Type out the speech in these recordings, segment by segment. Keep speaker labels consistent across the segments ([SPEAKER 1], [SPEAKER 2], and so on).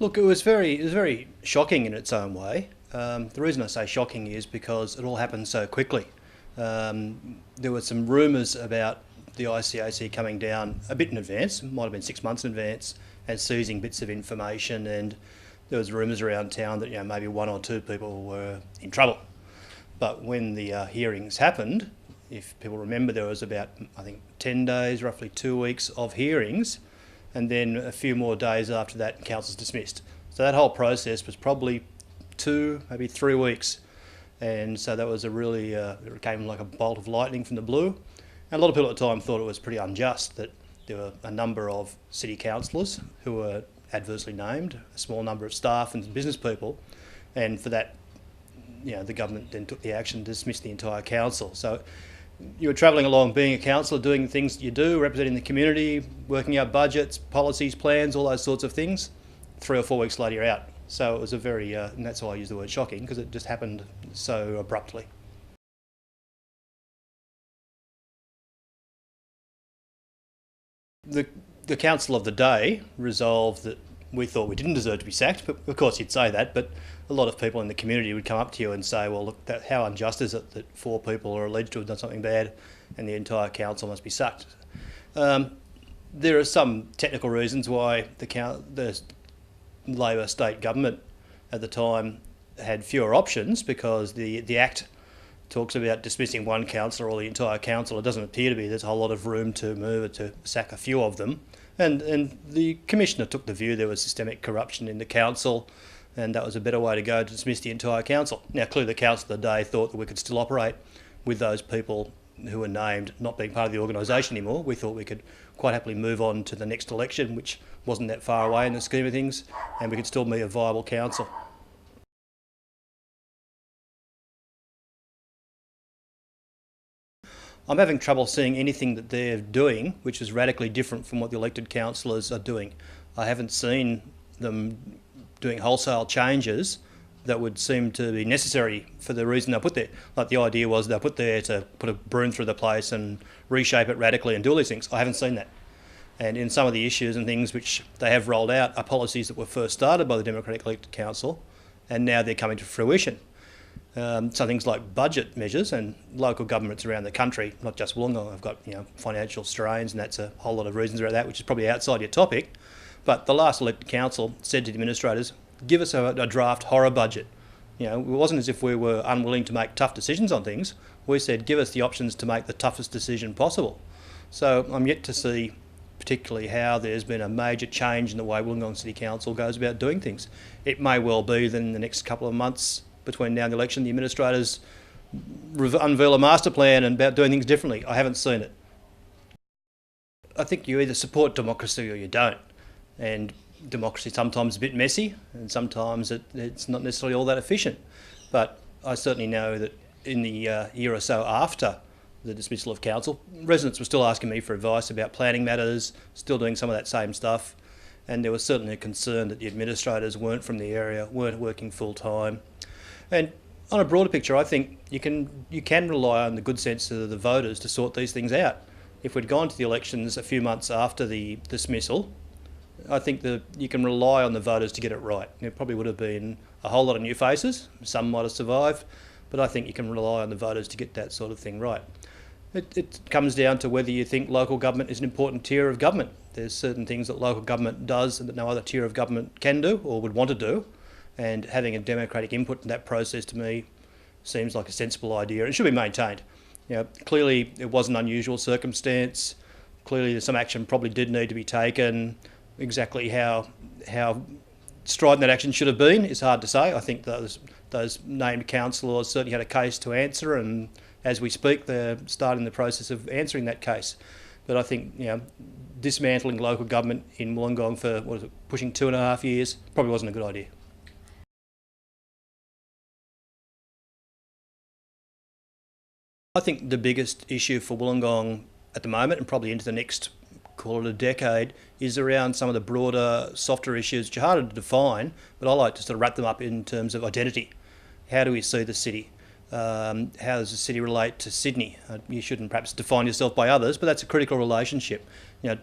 [SPEAKER 1] Look, it was very shocking in its own way. The reason I say shocking is because it all happened so quickly. There were some rumours about the ICAC coming down a bit in advance, might have been 6 months in advance, and seizing bits of information. And there was rumours around town that maybe one or two people were in trouble. But when the hearings happened, if people remember, there was about, I think, 10 days, roughly 2 weeks of hearings, and then a few more days after that, council's dismissed. So that whole process was probably 2, maybe 3 weeks. And so that was it came like a bolt of lightning from the blue. And a lot of people at the time thought it was pretty unjust that there were a number of city councillors who were adversely named, a small number of staff and business people, and for that, the government then took the action to dismiss the entire council. So you were travelling along, being a councillor, doing the things that you do, representing the community, working out budgets, policies, plans, all those sorts of things. 3 or 4 weeks later, you're out. So it was and that's why I use the word shocking, because it just happened so abruptly. The council of the day resolved that we thought we didn't deserve to be sacked, but of course you'd say that, but a lot of people in the community would come up to you and say, well, look, how unjust is it that 4 people are alleged to have done something bad and the entire council must be sacked? There are some technical reasons why the Labor state government at the time had fewer options, because the Act talks about dismissing one councillor or the entire council. It doesn't appear to be there's a whole lot of room to move it to sack a few of them. And the Commissioner took the view there was systemic corruption in the council, and that was a better way to go, to dismiss the entire council. Now, clearly the council of the day thought that we could still operate with those people who were named not being part of the organisation anymore. We thought we could quite happily move on to the next election, which wasn't that far away in the scheme of things, and we could still be a viable council. I'm having trouble seeing anything that they're doing which is radically different from what the elected councillors are doing. I haven't seen them doing wholesale changes that would seem to be necessary for the reason they're put there. Like, the idea was they're put there to put a broom through the place and reshape it radically and do all these things. I haven't seen that. And in some of the issues and things which they have rolled out are policies that were first started by the Democratic elected council, and now they're coming to fruition. So things like budget measures, and local governments around the country, not just Wollongong, have got financial strains, and that's a whole lot of reasons around that, which is probably outside your topic. But the last elected council said to the administrators, give us a draft horror budget. It wasn't as if we were unwilling to make tough decisions on things. We said, give us the options to make the toughest decision possible. So I'm yet to see particularly how there's been a major change in the way Wollongong City Council goes about doing things. It may well be that in the next couple of months between now and the election, the administrators unveil a master plan and about doing things differently. I haven't seen it. I think you either support democracy or you don't. And democracy is sometimes a bit messy, and sometimes it's not necessarily all that efficient. But I certainly know that in the year or so after the dismissal of council, residents were still asking me for advice about planning matters, still doing some of that same stuff. And there was certainly a concern that the administrators weren't from the area, weren't working full time. And on a broader picture, I think you can rely on the good sense of the voters to sort these things out. If we'd gone to the elections a few months after the dismissal, I think that you can rely on the voters to get it right. There probably would have been a whole lot of new faces, some might have survived, but I think you can rely on the voters to get that sort of thing right. It comes down to whether you think local government is an important tier of government. There's certain things that local government does and that no other tier of government can do or would want to do, and having a democratic input in that process, to me, seems like a sensible idea. It should be maintained. Clearly it was an unusual circumstance. Clearly some action probably did need to be taken. Exactly how strident that action should have been is hard to say. I think those named councillors certainly had a case to answer, and as we speak, they're starting the process of answering that case. But I think dismantling local government in Wollongong for pushing 2.5 years probably wasn't a good idea. I think the biggest issue for Wollongong at the moment, and probably into the next, call it a decade, is around some of the broader, softer issues, which are harder to define, but I like to sort of wrap them up in terms of identity. How do we see the city? How does the city relate to Sydney? You shouldn't perhaps define yourself by others, but that's a critical relationship.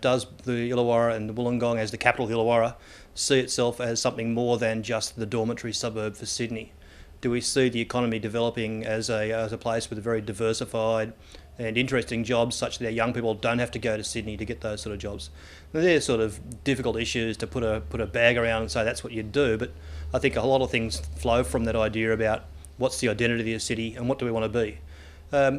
[SPEAKER 1] Does the Illawarra and the Wollongong, as the capital of the Illawarra, see itself as something more than just the dormitory suburb for Sydney? Do we see the economy developing as a place with a very diversified and interesting jobs, such that our young people don't have to go to Sydney to get those sort of jobs? Now, they're sort of difficult issues to put a bag around and say that's what you do, but I think a lot of things flow from that idea about what's the identity of the city and what do we want to be.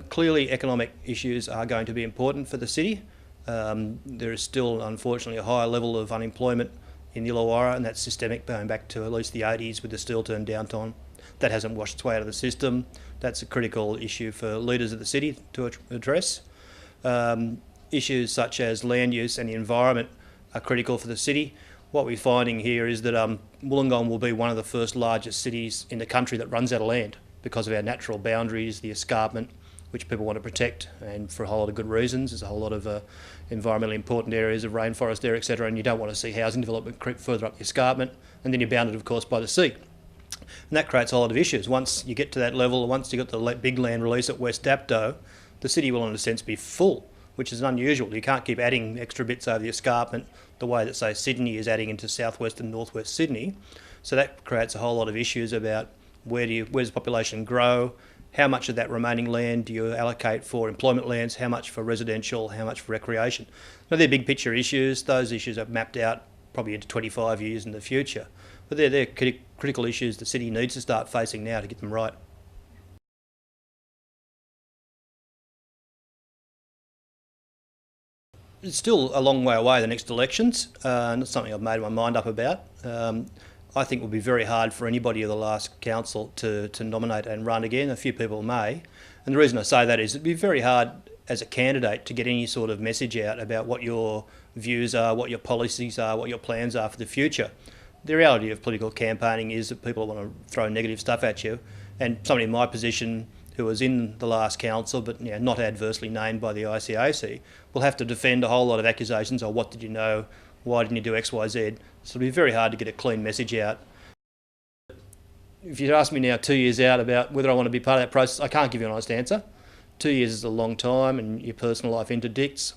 [SPEAKER 1] Clearly, economic issues are going to be important for the city. There is still, unfortunately, a higher level of unemployment in the Illawarra, and that's systemic, going back to at least the 80s with the steel turn downtime. That hasn't washed its way out of the system. That's a critical issue for leaders of the city to address. Issues such as land use and the environment are critical for the city. What we're finding here is that Wollongong will be one of the first largest cities in the country that runs out of land because of our natural boundaries, the escarpment, which people want to protect, and for a whole lot of good reasons. There's a whole lot of environmentally important areas of rainforest there, etc., and you don't want to see housing development creep further up the escarpment, and then you're bounded, of course, by the sea. And that creates a lot of issues. Once you get to that level, once you've got the big land release at West Dapto, the city will in a sense be full, which is unusual. You can't keep adding extra bits over the escarpment the way that, say, Sydney is adding into southwest and northwest Sydney. So that creates a whole lot of issues about where does the population grow, how much of that remaining land do you allocate for employment lands, how much for residential, how much for recreation. Now, they're big picture issues. Those issues are mapped out probably into 25 years in the future. But they're critical issues the city needs to start facing now to get them right. It's still a long way away, the next elections, and it's something I've made my mind up about. I think it will be very hard for anybody of the last council to nominate and run again. A few people may. And the reason I say that is it'd be very hard as a candidate to get any sort of message out about what your views are, what your policies are, what your plans are for the future. The reality of political campaigning is that people want to throw negative stuff at you, and somebody in my position who was in the last council but not adversely named by the ICAC will have to defend a whole lot of accusations. What did you know? Why didn't you do X, Y, Z? So it'll be very hard to get a clean message out. If you ask me now 2 years out about whether I want to be part of that process, I can't give you an honest answer. 2 years is a long time and your personal life interdicts.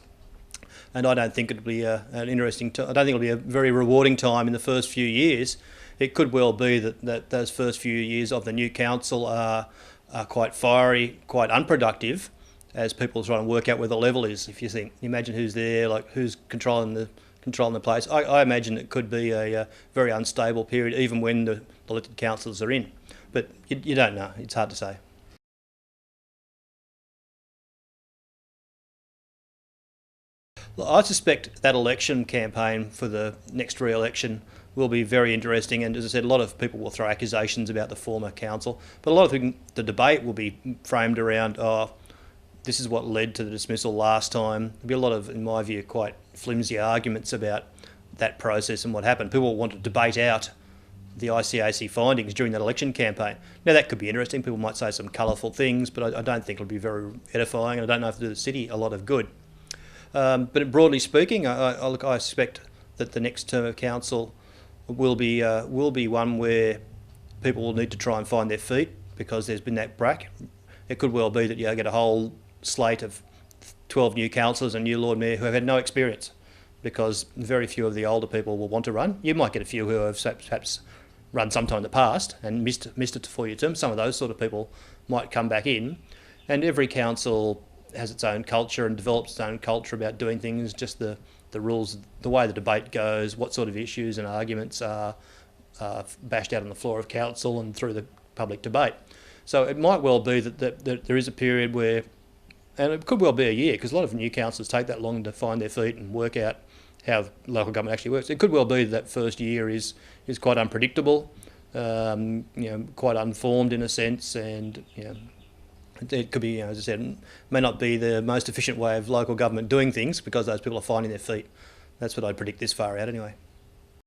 [SPEAKER 1] And I don't think it'll be an interesting I don't think it'll be a very rewarding time in the first few years. It could well be that those first few years of the new council are quite fiery, quite unproductive, as people try to work out where the level is. If you think, imagine who's there, like who's controlling the place. I imagine it could be a very unstable period, even when the elected councillors are in. But you don't know. It's hard to say. I suspect that election campaign for the next re-election will be very interesting, and as I said, a lot of people will throw accusations about the former council, but a lot of the debate will be framed around, this is what led to the dismissal last time. There'll be a lot of, in my view, quite flimsy arguments about that process and what happened. People want to debate out the ICAC findings during that election campaign. Now, that could be interesting. People might say some colourful things, but I don't think it'll be very edifying, and I don't know if it'll do the city a lot of good. But broadly speaking, I suspect that the next term of council will be one where people will need to try and find their feet, because there's been that brack. It could well be that you get a whole slate of 12 new councillors and new Lord Mayor who have had no experience, because very few of the older people will want to run. You might get a few who have perhaps run sometime in the past and missed it to 4-year term. Some of those sort of people might come back in, and every council has its own culture and develops its own culture about doing things, just the rules, the way the debate goes, what sort of issues and arguments are bashed out on the floor of council and through the public debate. So it might well be that there is a period where, and it could well be a year, because a lot of new councillors take that long to find their feet and work out how local government actually works. It could well be that first year is quite unpredictable, quite unformed in a sense, and it could be, as I said, may not be the most efficient way of local government doing things, because those people are finding their feet. That's what I'd predict this far out anyway.